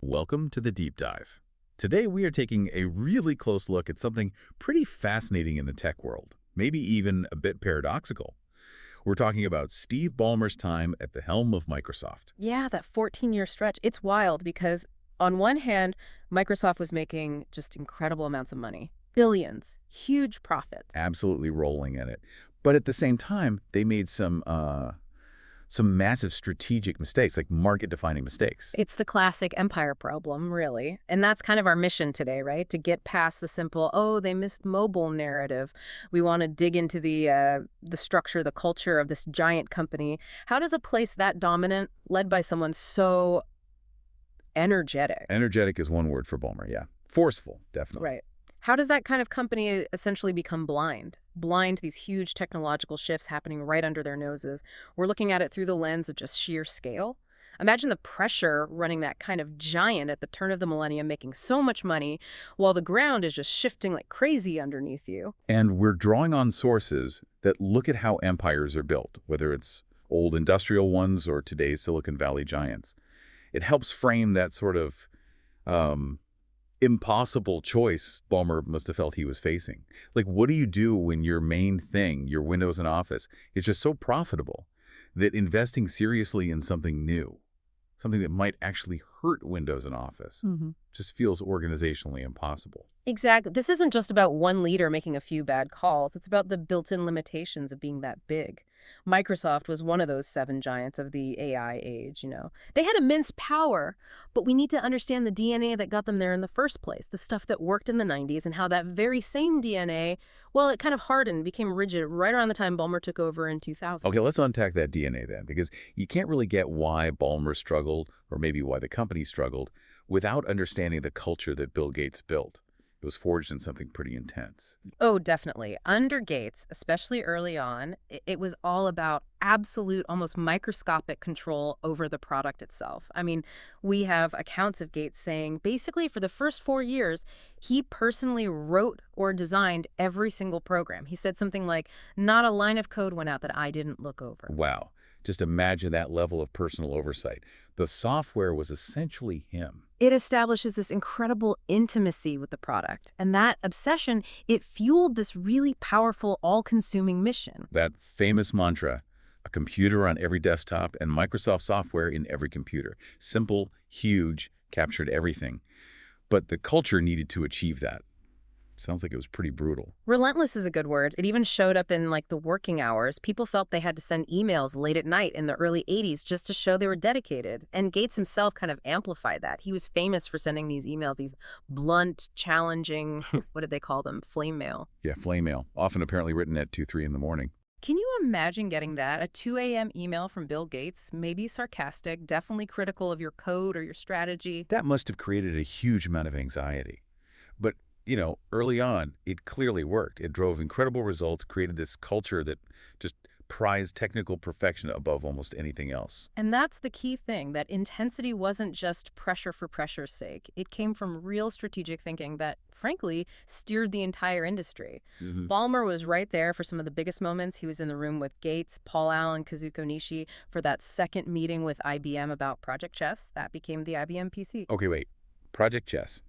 Welcome to the Deep Dive. Today we are taking a really close look at something pretty fascinating in the tech world, maybe even a bit paradoxical. We're talking about Steve Ballmer's time at the helm of Microsoft. Yeah, that 14-year stretch. It's wild because on one hand, Microsoft was making just incredible amounts of money. Billions, huge profits. Absolutely rolling in it. But at the same time, they made some massive strategic mistakes, like market-defining mistakes. It's the classic empire problem, really. And that's kind of our mission today, right? To get past the simple, oh, they missed mobile narrative. We want to dig into the structure, the culture of this giant company. How does a place that dominant, led by someone so energetic? Energetic is one word for Ballmer, yeah. Forceful, definitely. Right. How does that kind of company essentially become blind? Blind to these huge technological shifts happening right under their noses. We're looking at it through the lens of just sheer scale. Imagine the pressure running that kind of giant at the turn of the millennium, making so much money, while the ground is just shifting like crazy underneath you. And we're drawing on sources that look at how empires are built, whether it's old industrial ones or today's Silicon Valley giants. It helps frame that sort of impossible choice Ballmer must have felt he was facing. Like, what do you do when your main thing, your Windows and Office, is just so profitable that investing seriously in something new, something that might actually hurt Windows and Office, just feels organizationally impossible? Exactly. This isn't just about one leader making a few bad calls. It's about the built-in limitations of being that big. Microsoft was one of those 7 giants of the AI age. They had immense power, but we need to understand the DNA that got them there in the first place, the stuff that worked in the 90s and how that very same DNA, well, it kind of hardened, became rigid right around the time Ballmer took over in 2000. Okay, let's unpack that DNA then, because you can't really get why Ballmer struggled, or maybe why the company struggled, without understanding the culture that Bill Gates built. It was forged in something pretty intense. Oh, definitely. Under Gates, especially early on, it was all about absolute, almost microscopic control over the product itself. I mean, we have accounts of Gates saying basically for the first 4 years, he personally wrote or designed every single program. He said something like, not a line of code went out that I didn't look over. Wow. Just imagine that level of personal oversight. The software was essentially him. It establishes this incredible intimacy with the product. And that obsession, it fueled this really powerful, all-consuming mission. That famous mantra, a computer on every desktop and Microsoft software in every computer. Simple, huge, captured everything. But the culture needed to achieve that. Sounds like it was pretty brutal. Relentless is a good word. It even showed up in the working hours. People felt they had to send emails late at night in the early 80s just to show they were dedicated. And Gates himself kind of amplified that. He was famous for sending these emails, these blunt, challenging, what did they call them? Flame mail. Yeah, flame mail, often apparently written at 2, 3 in the morning. Can you imagine getting that? A 2 a.m. email from Bill Gates, maybe sarcastic, definitely critical of your code or your strategy. That must have created a huge amount of anxiety. But early on, it clearly worked. It drove incredible results, created this culture that just prized technical perfection above almost anything else. And that's the key thing, that intensity wasn't just pressure for pressure's sake. It came from real strategic thinking that, frankly, steered the entire industry. Ballmer was right there for some of the biggest moments. He was in the room with Gates, Paul Allen, Kazuko Nishi for that second meeting with IBM about Project Chess. That became the IBM PC. Okay, wait. Project Chess.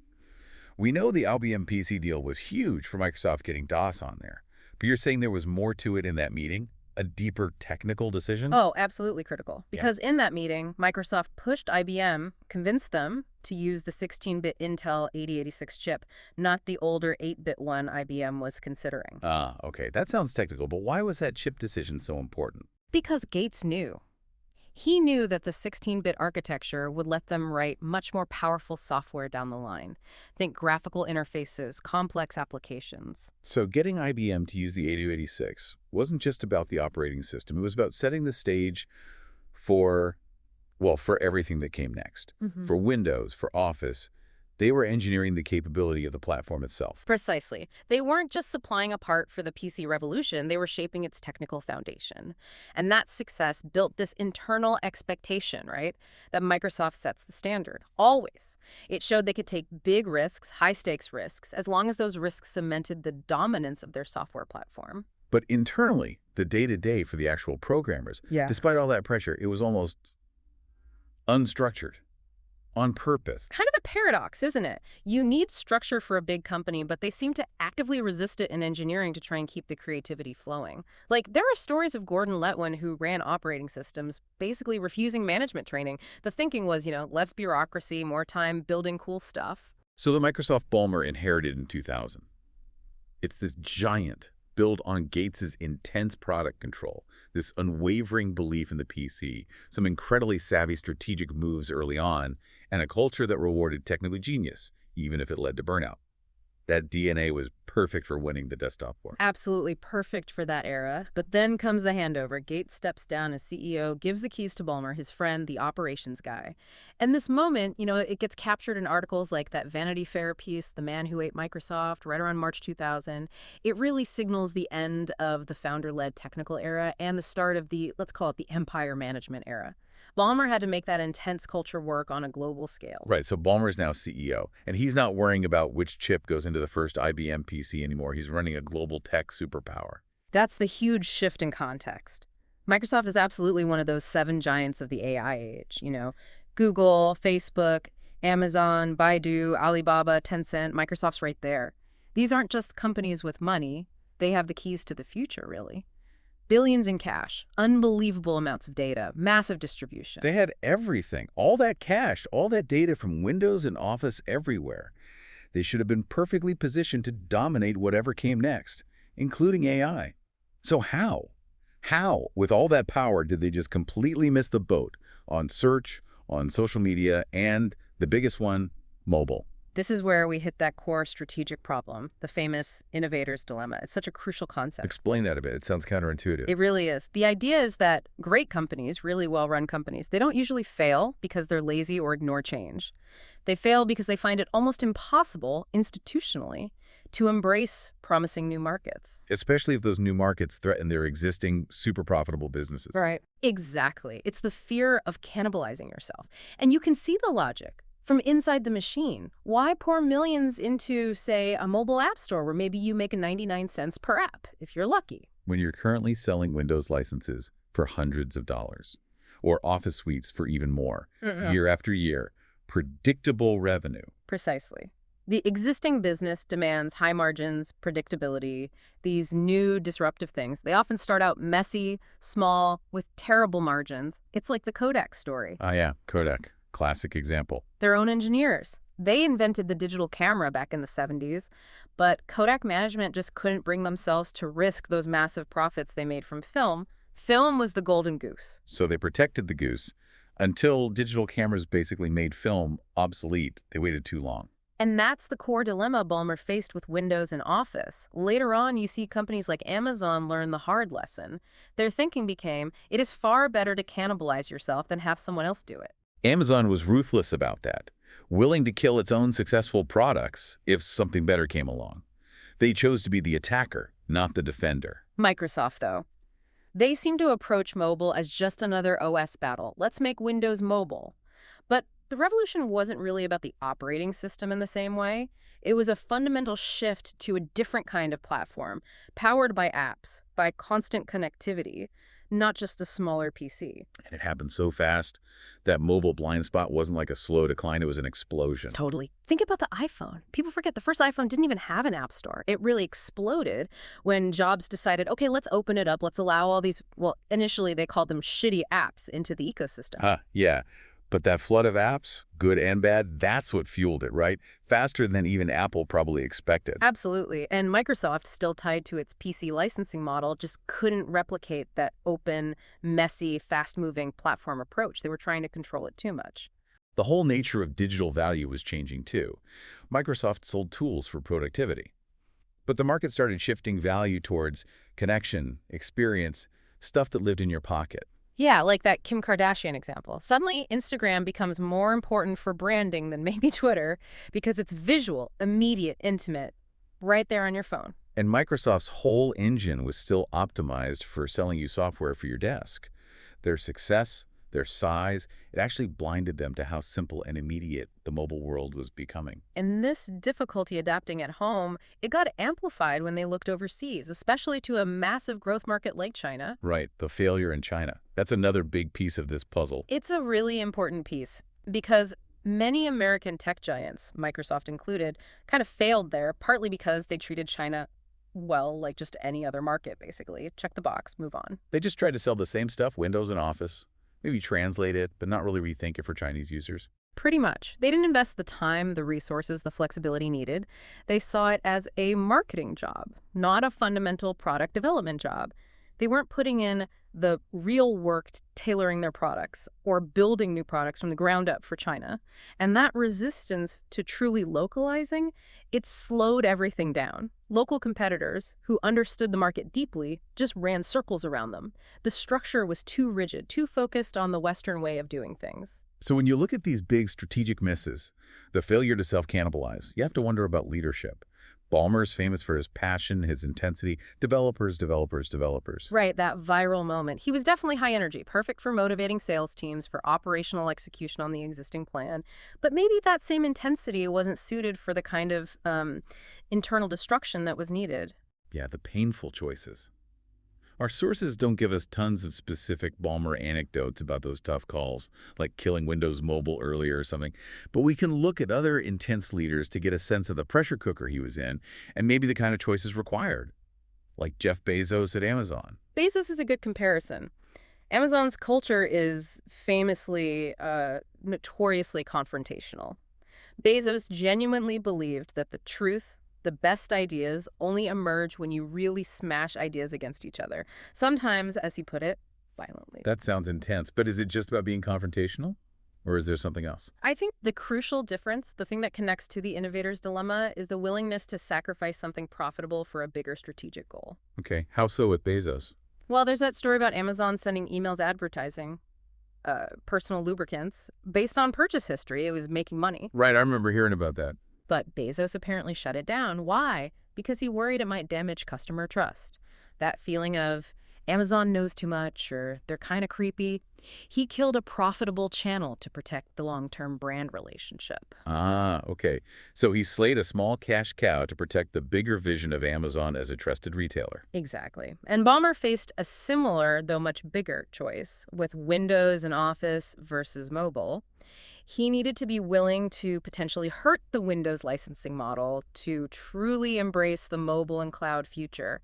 We know the IBM PC deal was huge for Microsoft getting DOS on there. But you're saying there was more to it in that meeting? A deeper technical decision? Oh, absolutely critical. Because in that meeting, Microsoft pushed IBM, convinced them to use the 16-bit Intel 8086 chip, not the older 8-bit one IBM was considering. Okay. That sounds technical, but why was that chip decision so important? Because Gates knew. He knew that the 16-bit architecture would let them write much more powerful software down the line. Think graphical interfaces, complex applications. So getting IBM to use the 8086 wasn't just about the operating system. It was about setting the stage for everything that came next. For Windows, for Office. They were engineering the capability of the platform itself. Precisely. They weren't just supplying a part for the PC revolution, they were shaping its technical foundation. And that success built this internal expectation, right? That Microsoft sets the standard, always. It showed they could take big risks, high-stakes risks, as long as those risks cemented the dominance of their software platform. But internally, the day-to-day for the actual programmers, despite all that pressure, it was almost unstructured. On purpose. Kind of a paradox, isn't it? You need structure for a big company, but they seem to actively resist it in engineering to try and keep the creativity flowing. Like, there are stories of Gordon Letwin, who ran operating systems, basically refusing management training. The thinking was, less bureaucracy, more time building cool stuff. So the Microsoft Ballmer inherited in 2000. It's this giant built on Gates's intense product control, this unwavering belief in the PC, some incredibly savvy strategic moves early on, and a culture that rewarded technical genius, even if it led to burnout. That DNA was perfect for winning the desktop war. Absolutely perfect for that era. But then comes the handover. Gates steps down as CEO, gives the keys to Ballmer, his friend, the operations guy. And this moment, it gets captured in articles like that Vanity Fair piece, The Man Who Ate Microsoft, right around March 2000. It really signals the end of the founder-led technical era and the start of the, let's call it the empire management era. Ballmer had to make that intense culture work on a global scale. Right, so Ballmer's now CEO, and he's not worrying about which chip goes into the first IBM PC anymore. He's running a global tech superpower. That's the huge shift in context. Microsoft is absolutely one of those 7 giants of the AI age. Google, Facebook, Amazon, Baidu, Alibaba, Tencent, Microsoft's right there. These aren't just companies with money. They have the keys to the future, really. Billions in cash, unbelievable amounts of data, massive distribution. They had everything, all that cash, all that data from Windows and Office everywhere. They should have been perfectly positioned to dominate whatever came next, including AI. So how, with all that power, did they just completely miss the boat on search, on social media, and, the biggest one, mobile? This is where we hit that core strategic problem, the famous innovator's dilemma. It's such a crucial concept. Explain that a bit. It sounds counterintuitive. It really is. The idea is that great companies, really well-run companies, they don't usually fail because they're lazy or ignore change. They fail because they find it almost impossible, institutionally, to embrace promising new markets. Especially if those new markets threaten their existing super profitable businesses. Right. Exactly. It's the fear of cannibalizing yourself. And you can see the logic from inside the machine. Why pour millions into, say, a mobile app store where maybe you make 99 cents per app, if you're lucky? When you're currently selling Windows licenses for hundreds of dollars, or Office suites for even more, year after year, predictable revenue. Precisely. The existing business demands high margins, predictability, these new disruptive things. They often start out messy, small, with terrible margins. It's like the Kodak story. Ah, yeah, Kodak. Classic example. Their own engineers. They invented the digital camera back in the 70s, but Kodak management just couldn't bring themselves to risk those massive profits they made from film. Film was the golden goose. So they protected the goose until digital cameras basically made film obsolete. They waited too long. And that's the core dilemma Ballmer faced with Windows and Office. Later on, you see companies like Amazon learn the hard lesson. Their thinking became, it is far better to cannibalize yourself than have someone else do it. Amazon was ruthless about that, willing to kill its own successful products if something better came along. They chose to be the attacker, not the defender. Microsoft, though. They seem to approach mobile as just another OS battle. Let's make Windows mobile. But the revolution wasn't really about the operating system in the same way. It was a fundamental shift to a different kind of platform, powered by apps, by constant connectivity, not just a smaller PC. And it happened so fast. That mobile blind spot wasn't like a slow decline, it was an explosion. Totally. Think about the iPhone. People forget the first iPhone didn't even have an app store. It really exploded when Jobs decided, okay, let's open it up. Let's allow all these, well, initially they called them shitty apps into the ecosystem. Yeah. But that flood of apps, good and bad, that's what fueled it, right? Faster than even Apple probably expected. Absolutely. And Microsoft, still tied to its PC licensing model, just couldn't replicate that open, messy, fast-moving platform approach. They were trying to control it too much. The whole nature of digital value was changing too. Microsoft sold tools for productivity. But the market started shifting value towards connection, experience, stuff that lived in your pocket. Yeah, like that Kim Kardashian example. Suddenly, Instagram becomes more important for branding than maybe Twitter because it's visual, immediate, intimate, right there on your phone. And Microsoft's whole engine was still optimized for selling you software for your desk. Their success, their size, it actually blinded them to how simple and immediate the mobile world was becoming. And this difficulty adapting at home, it got amplified when they looked overseas, especially to a massive growth market like China. Right, the failure in China. That's another big piece of this puzzle. It's a really important piece because Many American tech giants, Microsoft included, kind of failed there, partly because they treated China, well, like just any other market, basically. Check the box, move on. They just tried to sell the same stuff, Windows and Office, maybe translate it, but not really rethink it for Chinese users. Pretty much. They didn't invest the time, the resources, the flexibility needed. They saw it as a marketing job, not a fundamental product development job. They weren't putting in the real work tailoring their products or building new products from the ground up for China. And that resistance to truly localizing, it slowed everything down. Local competitors who understood the market deeply just ran circles around them. The structure was too rigid, too focused on the Western way of doing things. So when you look at these big strategic misses, the failure to self-cannibalize, you have to wonder about leadership. Ballmer's famous for his passion, his intensity. Developers, developers, developers. Right, that viral moment. He was definitely high energy, perfect for motivating sales teams, for operational execution on the existing plan. But maybe that same intensity wasn't suited for the kind of internal destruction that was needed. Yeah, the painful choices. Our sources don't give us tons of specific Ballmer anecdotes about those tough calls, like killing Windows Mobile earlier or something, but we can look at other intense leaders to get a sense of the pressure cooker he was in and maybe the kind of choices required, like Jeff Bezos at Amazon. Bezos is a good comparison. Amazon's culture is famously, notoriously confrontational. Bezos genuinely believed that the truth, the best ideas only emerge when you really smash ideas against each other. Sometimes, as he put it, violently. That sounds intense, but is it just about being confrontational? Or is there something else? I think the crucial difference, the thing that connects to the innovator's dilemma, is the willingness to sacrifice something profitable for a bigger strategic goal. Okay, how so with Bezos? Well, there's that story about Amazon sending emails advertising personal lubricants based on purchase history. It was making money. Right, I remember hearing about that. But Bezos apparently shut it down. Why? Because he worried it might damage customer trust. That feeling of Amazon knows too much or they're kind of creepy. He killed a profitable channel to protect the long-term brand relationship. Ah, okay. So he slayed a small cash cow to protect the bigger vision of Amazon as a trusted retailer. Exactly. And Ballmer faced a similar, though much bigger, choice with Windows and Office versus mobile. He needed to be willing to potentially hurt the Windows licensing model to truly embrace the mobile and cloud future.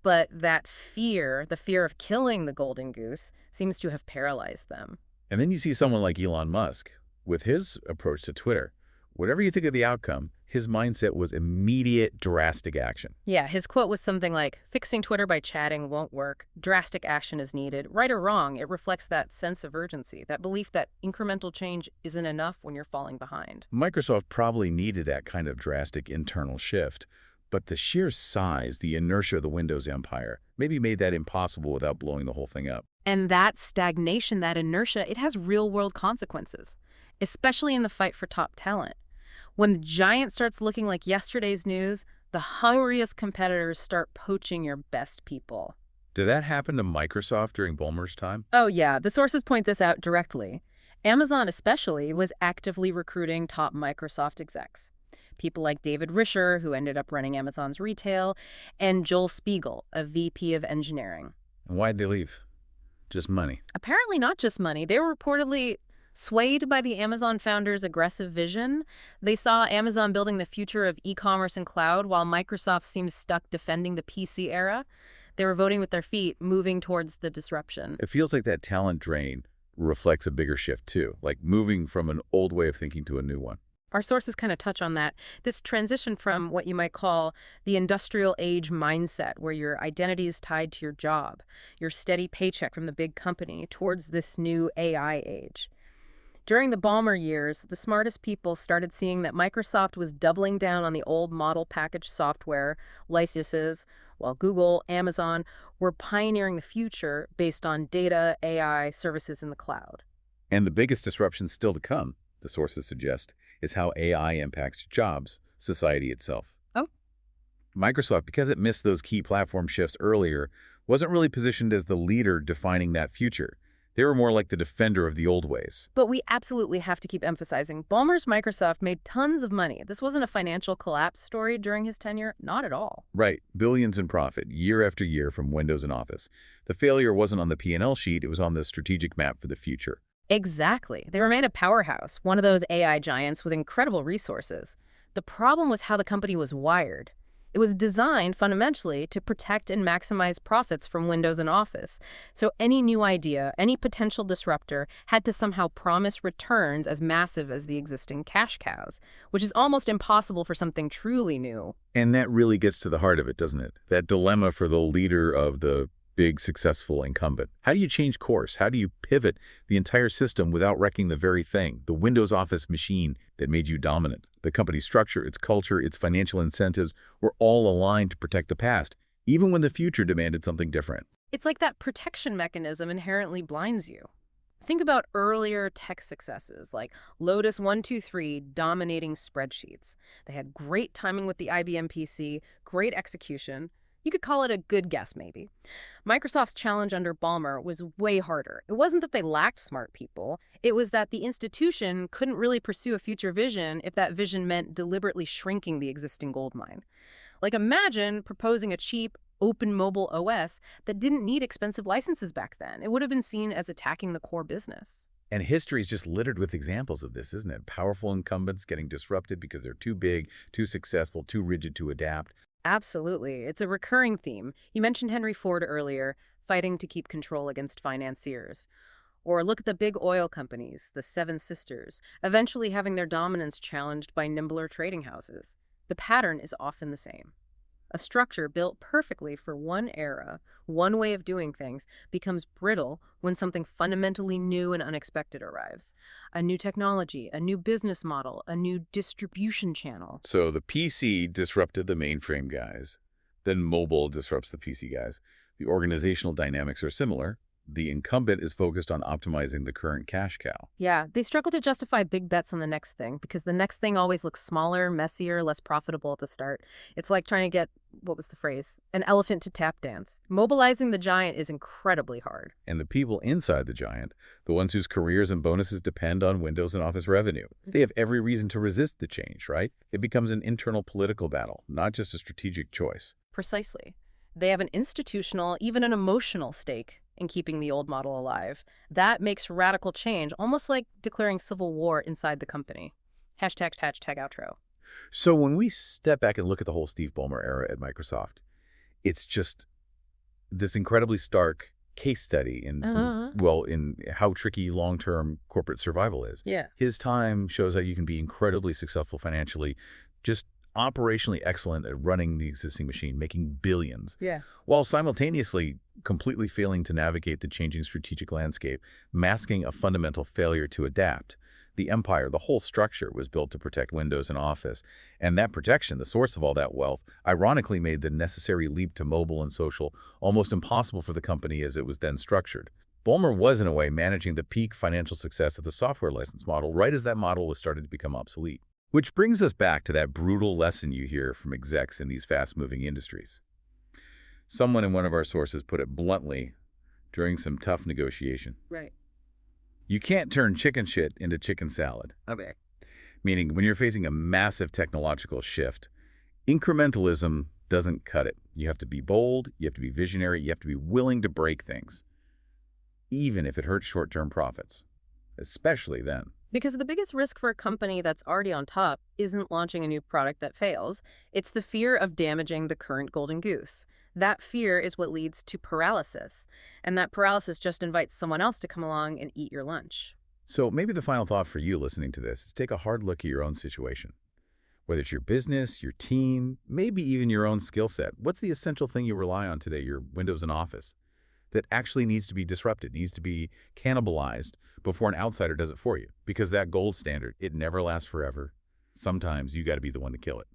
But that fear, the fear of killing the golden goose, seems to have paralyzed them. And then you see someone like Elon Musk with his approach to Twitter. Whatever you think of the outcome, his mindset was immediate, drastic action. Yeah, his quote was something like, "Fixing Twitter by chatting won't work. Drastic action is needed." Right or wrong, it reflects that sense of urgency, that belief that incremental change isn't enough when you're falling behind. Microsoft probably needed that kind of drastic internal shift, but the sheer size, the inertia of the Windows empire, maybe made that impossible without blowing the whole thing up. And that stagnation, that inertia, it has real-world consequences, especially in the fight for top talent. When the giant starts looking like yesterday's news, the hungriest competitors start poaching your best people. Did that happen to Microsoft during Ballmer's time? Oh yeah, the sources point this out directly. Amazon especially was actively recruiting top Microsoft execs. People like David Risher, who ended up running Amazon's retail, and Joel Spiegel, a VP of engineering. And why'd they leave? Just money. Apparently not just money. They were reportedly swayed by the Amazon founders' aggressive vision. They saw Amazon building the future of e-commerce and cloud, while Microsoft seemed stuck defending the PC era. They were voting with their feet, moving towards the disruption. It feels like that talent drain reflects a bigger shift too, like moving from an old way of thinking to a new one. Our sources kind of touch on that. This transition from what you might call the industrial age mindset, where your identity is tied to your job, your steady paycheck from the big company, towards this new AI age. During the Ballmer years, the smartest people started seeing that Microsoft was doubling down on the old model package software licenses, while Google, Amazon were pioneering the future based on data, AI, services in the cloud. And the biggest disruption still to come, the sources suggest, is how AI impacts jobs, society itself. Oh. Microsoft, because it missed those key platform shifts earlier, wasn't really positioned as the leader defining that future. They were more like the defender of the old ways. But we absolutely have to keep emphasizing, Ballmer's Microsoft made tons of money. This wasn't a financial collapse story during his tenure, not at all. Right, billions in profit, year after year from Windows and Office. The failure wasn't on the P&L sheet, it was on the strategic map for the future. Exactly. They remained a powerhouse, one of those AI giants with incredible resources. The problem was how the company was wired. It was designed fundamentally to protect and maximize profits from Windows and Office. So any new idea, any potential disruptor had to somehow promise returns as massive as the existing cash cows, which is almost impossible for something truly new. And that really gets to the heart of it, doesn't it? That dilemma for the leader of the big, successful incumbent. How do you change course? How do you pivot the entire system without wrecking the very thing, the Windows Office machine that made you dominant? The company's structure, its culture, its financial incentives were all aligned to protect the past, even when the future demanded something different. It's like that protection mechanism inherently blinds you. Think about earlier tech successes like Lotus 123 dominating spreadsheets. They had great timing with the IBM PC, great execution. You could call it a good guess, maybe. Microsoft's challenge under Ballmer was way harder. It wasn't that they lacked smart people. It was that the institution couldn't really pursue a future vision if that vision meant deliberately shrinking the existing goldmine. Like imagine proposing a cheap, open mobile OS that didn't need expensive licenses back then. It would have been seen as attacking the core business. And history is just littered with examples of this, isn't it? Powerful incumbents getting disrupted because they're too big, too successful, too rigid to adapt. Absolutely. It's a recurring theme. You mentioned Henry Ford earlier, fighting to keep control against financiers. Or look at the big oil companies, the Seven Sisters, eventually having their dominance challenged by nimbler trading houses. The pattern is often the same. A structure built perfectly for one era, one way of doing things, becomes brittle when something fundamentally new and unexpected arrives. A new technology, a new business model, a new distribution channel. So the PC disrupted the mainframe guys. Then mobile disrupts the PC guys. The organizational dynamics are similar. The incumbent is focused on optimizing the current cash cow. Yeah, they struggle to justify big bets on the next thing because the next thing always looks smaller, messier, less profitable at the start. It's like trying to get, what was the phrase? An elephant to tap dance. Mobilizing the giant is incredibly hard. And the people inside the giant, the ones whose careers and bonuses depend on Windows and Office revenue, they have every reason to resist the change, right? It becomes an internal political battle, not just a strategic choice. Precisely. They have an institutional, even an emotional stake in keeping the old model alive. That makes radical change almost like declaring civil war inside the company. Hashtag outro. So when we step back and look at the whole Steve Ballmer era at Microsoft, it's just this incredibly stark case study in, in how tricky long-term corporate survival is. Yeah. His time shows how you can be incredibly successful financially, just operationally excellent at running the existing machine, making billions, while simultaneously completely failing to navigate the changing strategic landscape, masking a fundamental failure to adapt. The empire, the whole structure, was built to protect Windows and Office, and that protection, the source of all that wealth, ironically made the necessary leap to mobile and social almost impossible for the company as it was then structured. Ballmer was, in a way, managing the peak financial success of the software license model right as that model was starting to become obsolete. Which brings us back to that brutal lesson you hear from execs in these fast-moving industries. Someone in one of our sources put it bluntly during some tough negotiation. Right. You can't turn chicken shit into chicken salad. Okay. Meaning, when you're facing a massive technological shift, incrementalism doesn't cut it. You have to be bold, you have to be visionary, you have to be willing to break things, even if it hurts short-term profits, especially then. Because the biggest risk for a company that's already on top isn't launching a new product that fails. It's the fear of damaging the current golden goose. That fear is what leads to paralysis. And that paralysis just invites someone else to come along and eat your lunch. So maybe the final thought for you listening to this is take a hard look at your own situation. Whether it's your business, your team, maybe even your own skill set. What's the essential thing you rely on today, your Windows and Office, that actually needs to be disrupted, needs to be cannibalized before an outsider does it for you? Because that gold standard, it never lasts forever. Sometimes you got to be the one to kill it.